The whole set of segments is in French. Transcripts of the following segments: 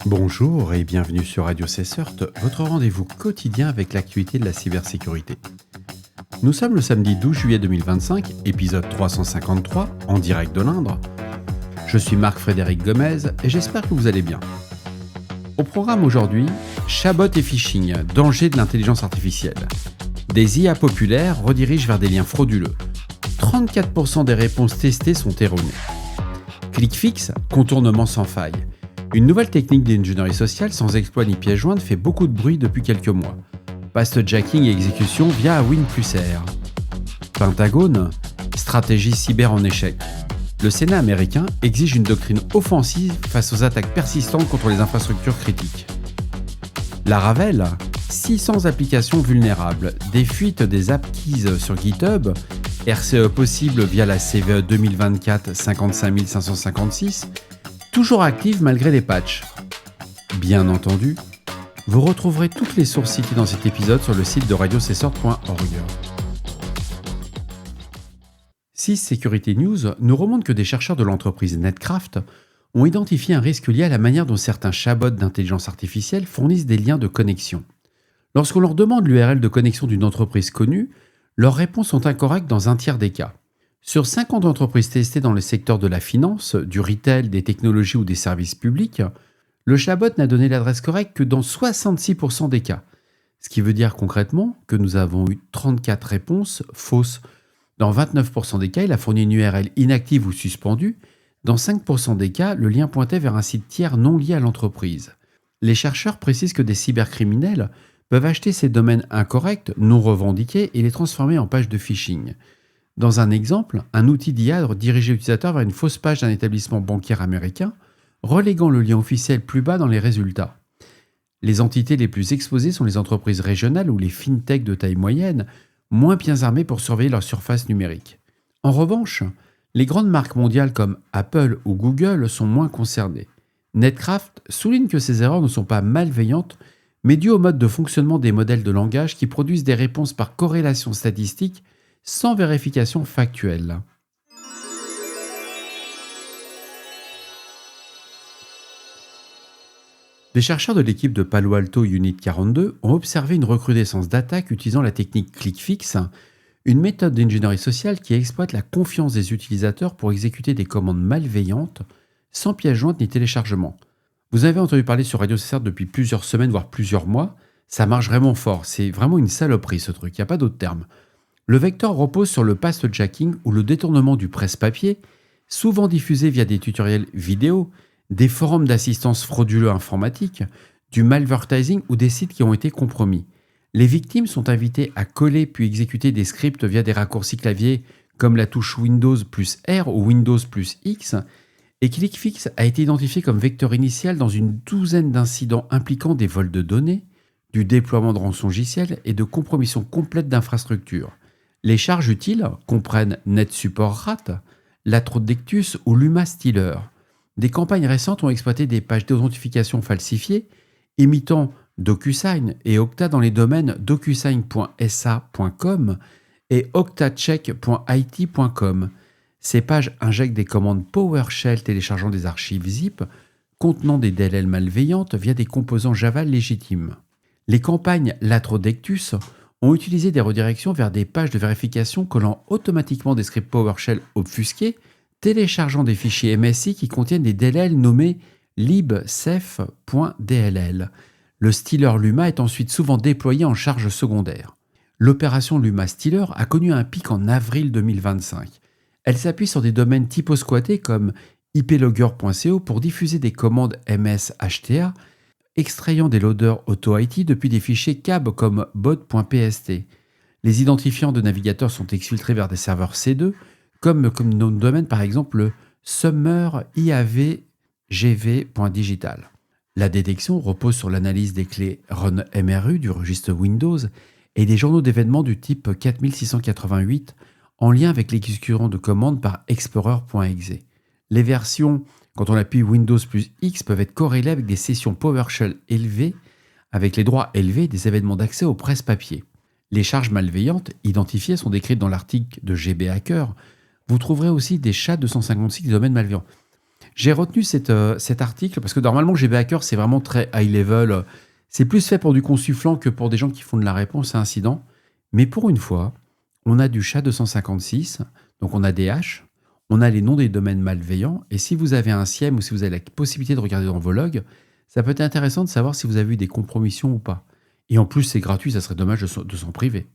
Bonjour et bienvenue sur Radio CSERT, votre rendez-vous quotidien avec l'actualité de la cybersécurité. Nous sommes le samedi 12 juillet 2025, épisode 353, en direct de l'Indre. Je suis Marc-Frédéric Gomez et j'espère que vous allez bien. Au programme aujourd'hui, chatbot et phishing, danger de l'intelligence artificielle. Des IA populaires redirigent vers des liens frauduleux. 34% des réponses testées sont erronées. ClickFix, contournement sans faille. Une nouvelle technique d'ingénierie sociale sans exploit ni pièce jointe fait beaucoup de bruit depuis quelques mois. Past-jacking et exécution via Win+R. Pentagone, stratégie cyber en échec. Le Sénat américain exige une doctrine offensive face aux attaques persistantes contre les infrastructures critiques. Laravel, 600 applications vulnérables, des fuites des app keys sur GitHub, RCE possible via la CVE 2024 55556, toujours active malgré les patchs. Bien entendu, vous retrouverez toutes les sources citées dans cet épisode sur le site de radiocessor.org. 6 Security News nous remonte que des chercheurs de l'entreprise Netcraft ont identifié un risque lié à la manière dont certains chatbots d'intelligence artificielle fournissent des liens de connexion. Lorsqu'on leur demande l'URL de connexion d'une entreprise connue, leurs réponses sont incorrectes dans un tiers des cas. Sur 50 entreprises testées dans le secteur de la finance, du retail, des technologies ou des services publics, le chatbot n'a donné l'adresse correcte que dans 66% des cas. Ce qui veut dire concrètement que nous avons eu 34 réponses fausses. Dans 29% des cas, il a fourni une URL inactive ou suspendue. Dans 5% des cas, le lien pointait vers un site tiers non lié à l'entreprise. Les chercheurs précisent que des cybercriminels peuvent acheter ces domaines incorrects, non revendiqués, et les transformer en pages de phishing. Dans un exemple, un outil d'IA dirigeait l'utilisateur vers une fausse page d'un établissement bancaire américain, reléguant le lien officiel plus bas dans les résultats. Les entités les plus exposées sont les entreprises régionales ou les fintechs de taille moyenne, moins bien armées pour surveiller leur surface numérique. En revanche, les grandes marques mondiales comme Apple ou Google sont moins concernées. Netcraft souligne que ces erreurs ne sont pas malveillantes, mais dues au mode de fonctionnement des modèles de langage qui produisent des réponses par corrélation statistique sans vérification factuelle. Des chercheurs de l'équipe de Palo Alto Unit 42 ont observé une recrudescence d'attaques utilisant la technique ClickFix, une méthode d'ingénierie sociale qui exploite la confiance des utilisateurs pour exécuter des commandes malveillantes sans pièce jointe ni téléchargement. Vous avez entendu parler sur Radio CSR depuis plusieurs semaines, voire plusieurs mois. Ça marche vraiment fort. C'est vraiment une saloperie ce truc, il n'y a pas d'autre terme. Le vecteur repose sur le past-jacking ou le détournement du presse-papier, souvent diffusé via des tutoriels vidéo, des forums d'assistance frauduleux informatique, du malvertising ou des sites qui ont été compromis. Les victimes sont invitées à coller puis exécuter des scripts via des raccourcis clavier comme la touche Windows plus R ou Windows plus X, et ClickFix a été identifié comme vecteur initial dans une douzaine d'incidents impliquant des vols de données, du déploiement de rançongiciels et de compromission complète d'infrastructures. Les charges utiles comprennent NetSupport.rat, Latrodectus ou LumaStealer. Des campagnes récentes ont exploité des pages d'authentification falsifiées, imitant DocuSign et Okta dans les domaines docusign.sa.com et oktacheck.it.com. Ces pages injectent des commandes PowerShell téléchargeant des archives zip contenant des DLL malveillantes via des composants Java légitimes. Les campagnes Latrodectus ont utilisé des redirections vers des pages de vérification collant automatiquement des scripts PowerShell obfusqués, téléchargeant des fichiers MSI qui contiennent des DLL nommés libcef.dll. Le stealer Luma est ensuite souvent déployé en charge secondaire. L'opération Luma Stealer a connu un pic en avril 2025. Elle s'appuie sur des domaines typo-squattés comme iplogger.co pour diffuser des commandes MS-HTA, extrayant des loaders auto-IT depuis des fichiers cab comme bot.pst. Les identifiants de navigateurs sont exfiltrés vers des serveurs C2, comme nom de domaine par exemple le summer.iavgv.digital. La détection repose sur l'analyse des clés run MRU du registre Windows et des journaux d'événements du type 4688 en lien avec l'exécution de commandes par explorer.exe. Les versions, quand on appuie Windows plus X, peuvent être corrélées avec des sessions PowerShell élevées, avec les droits élevés des événements d'accès au presse-papier. Les charges malveillantes identifiées sont décrites dans l'article de GB Hacker. Vous trouverez aussi des chats 256 des domaines malveillants. J'ai retenu cet article parce que normalement GB Hacker, c'est vraiment très high level. C'est plus fait pour du consultant que pour des gens qui font de la réponse à incident. Mais pour une fois, on a du SHA-256, donc on a des haches, on a les noms des domaines malveillants. Et si vous avez un SIEM ou si vous avez la possibilité de regarder dans vos logs, ça peut être intéressant de savoir si vous avez eu des compromissions ou pas. Et en plus, c'est gratuit, ça serait dommage de s'en priver.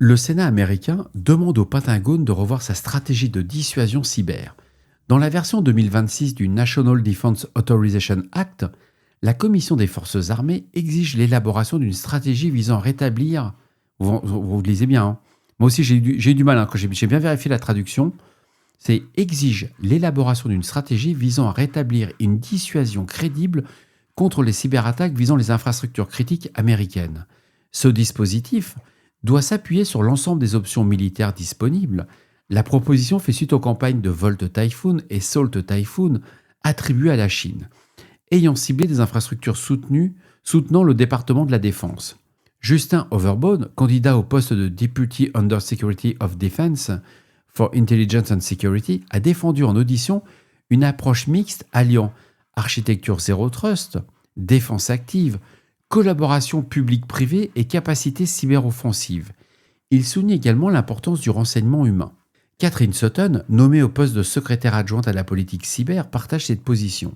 Le Sénat américain demande au Pentagone de revoir sa stratégie de dissuasion cyber. Dans la version 2026 du National Defense Authorization Act, la Commission des forces armées exige l'élaboration d'une stratégie visant à rétablir... Vous lisez bien, hein. Moi aussi j'ai eu du mal, hein, quand j'ai bien vérifié la traduction. C'est exige l'élaboration d'une stratégie visant à rétablir une dissuasion crédible contre les cyberattaques visant les infrastructures critiques américaines. Ce dispositif doit s'appuyer sur l'ensemble des options militaires disponibles. La proposition fait suite aux campagnes de Volt Typhoon et Salt Typhoon attribuées à la Chine, ayant ciblé des infrastructures soutenant le département de la Défense. Justin Overbone, candidat au poste de Deputy Under Secretary of Defense for Intelligence and Security, a défendu en audition une approche mixte alliant architecture zéro trust, défense active, collaboration publique-privée et capacité cyberoffensive. Il souligne également l'importance du renseignement humain. Catherine Sutton, nommée au poste de secrétaire adjointe à la politique cyber, partage cette position.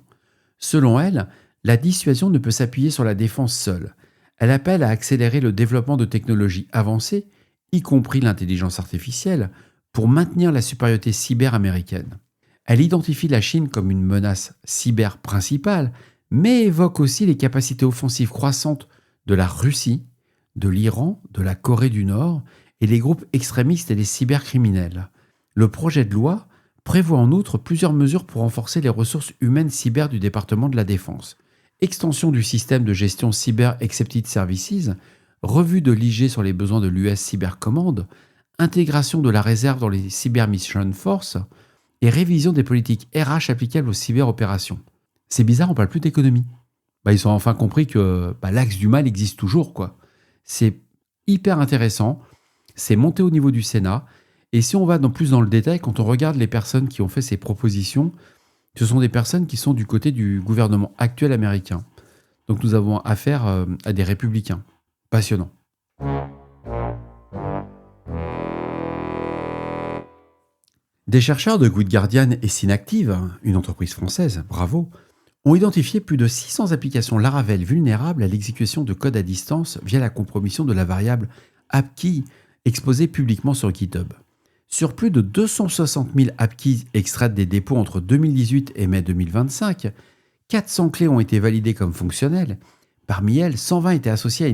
Selon elle, la dissuasion ne peut s'appuyer sur la défense seule. Elle appelle à accélérer le développement de technologies avancées, y compris l'intelligence artificielle, pour maintenir la supériorité cyber américaine. Elle identifie la Chine comme une menace cyber principale, mais évoque aussi les capacités offensives croissantes de la Russie, de l'Iran, de la Corée du Nord et les groupes extrémistes et les cybercriminels. Le projet de loi prévoit en outre plusieurs mesures pour renforcer les ressources humaines cyber du département de la Défense. Extension du système de gestion Cyber Excepted Services, revue de l'IG sur les besoins de l'US Cyber Command, intégration de la réserve dans les Cyber Mission Force et révision des politiques RH applicables aux cyberopérations. C'est bizarre, on parle plus d'économie. Ils ont enfin compris que l'axe du mal existe toujours, quoi. C'est hyper intéressant, c'est monté au niveau du Sénat, et si on va plus dans le détail, quand on regarde les personnes qui ont fait ces propositions, ce sont des personnes qui sont du côté du gouvernement actuel américain. Donc nous avons affaire à des républicains. Passionnant. Des chercheurs de Good Guardian et Synactive, une entreprise française, bravo, ont identifié plus de 600 applications Laravel vulnérables à l'exécution de code à distance via la compromission de la variable AppKey exposée publiquement sur GitHub. Sur plus de 260 000 AppKeys extraites des dépôts entre 2018 et mai 2025, 400 clés ont été validées comme fonctionnelles. Parmi elles, 120 étaient associées à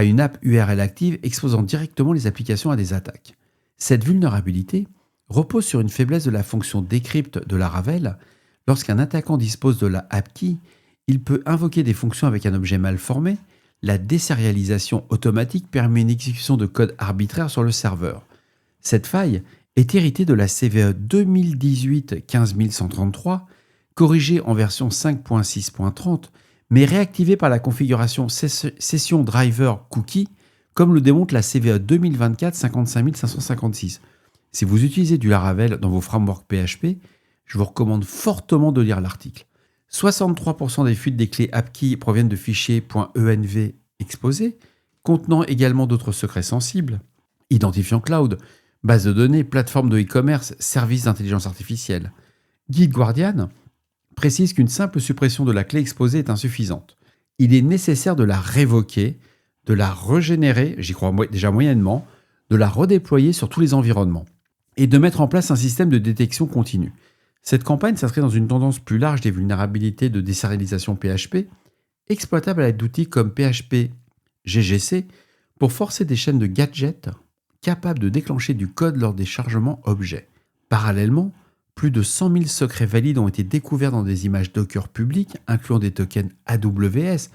une app URL active exposant directement les applications à des attaques. Cette vulnérabilité repose sur une faiblesse de la fonction decrypt de Laravel. Lorsqu'un attaquant dispose de la AppKey, il peut invoquer des fonctions avec un objet mal formé. La désérialisation automatique permet une exécution de code arbitraire sur le serveur. Cette faille est héritée de la CVE 2018 15133, corrigée en version 5.6.30, mais réactivée par la configuration Session Driver Cookie, comme le démontre la CVE 2024 55556. Si vous utilisez du Laravel dans vos frameworks PHP, je vous recommande fortement de lire l'article. 63% des fuites des clés AppKey proviennent de fichiers .env exposés, contenant également d'autres secrets sensibles, identifiant cloud, base de données, plateforme de e-commerce, services d'intelligence artificielle. Guide Guardian précise qu'une simple suppression de la clé exposée est insuffisante. Il est nécessaire de la révoquer, de la régénérer, j'y crois déjà moyennement, de la redéployer sur tous les environnements et de mettre en place un système de détection continue. Cette campagne s'inscrit dans une tendance plus large des vulnérabilités de désérialisation PHP, exploitables à l'aide d'outils comme PHP GGC pour forcer des chaînes de gadgets capables de déclencher du code lors des chargements objets. Parallèlement, plus de 100 000 secrets valides ont été découverts dans des images Docker publiques, incluant des tokens AWS,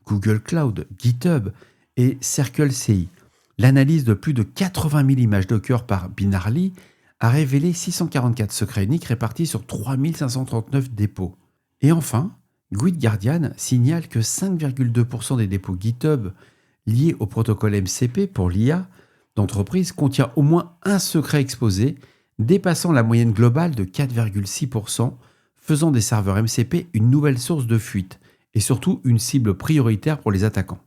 Google Cloud, GitHub et CircleCI. L'analyse de plus de 80 000 images Docker par Binarly a révélé 644 secrets uniques répartis sur 3539 dépôts. Et enfin, Guide Guardian signale que 5,2% des dépôts GitHub liés au protocole MCP pour l'IA, d'entreprise contient au moins un secret exposé, dépassant la moyenne globale de 4,6%, faisant des serveurs MCP une nouvelle source de fuite et surtout une cible prioritaire pour les attaquants.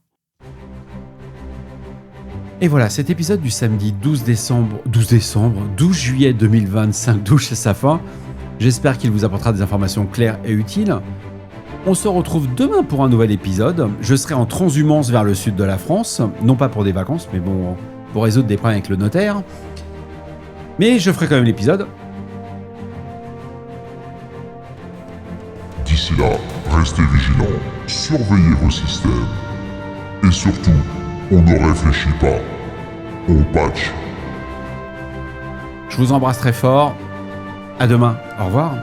Et voilà, cet épisode du samedi 12 juillet 2025 touche à sa fin. J'espère qu'il vous apportera des informations claires et utiles. On se retrouve demain pour un nouvel épisode. Je serai en transhumance vers le sud de la France, non pas pour des vacances, mais bon, pour résoudre des problèmes avec le notaire. Mais je ferai quand même l'épisode. D'ici là, restez vigilants, surveillez vos systèmes. Et surtout, on ne réfléchit pas, on patch. Je vous embrasse très fort. À demain. Au revoir.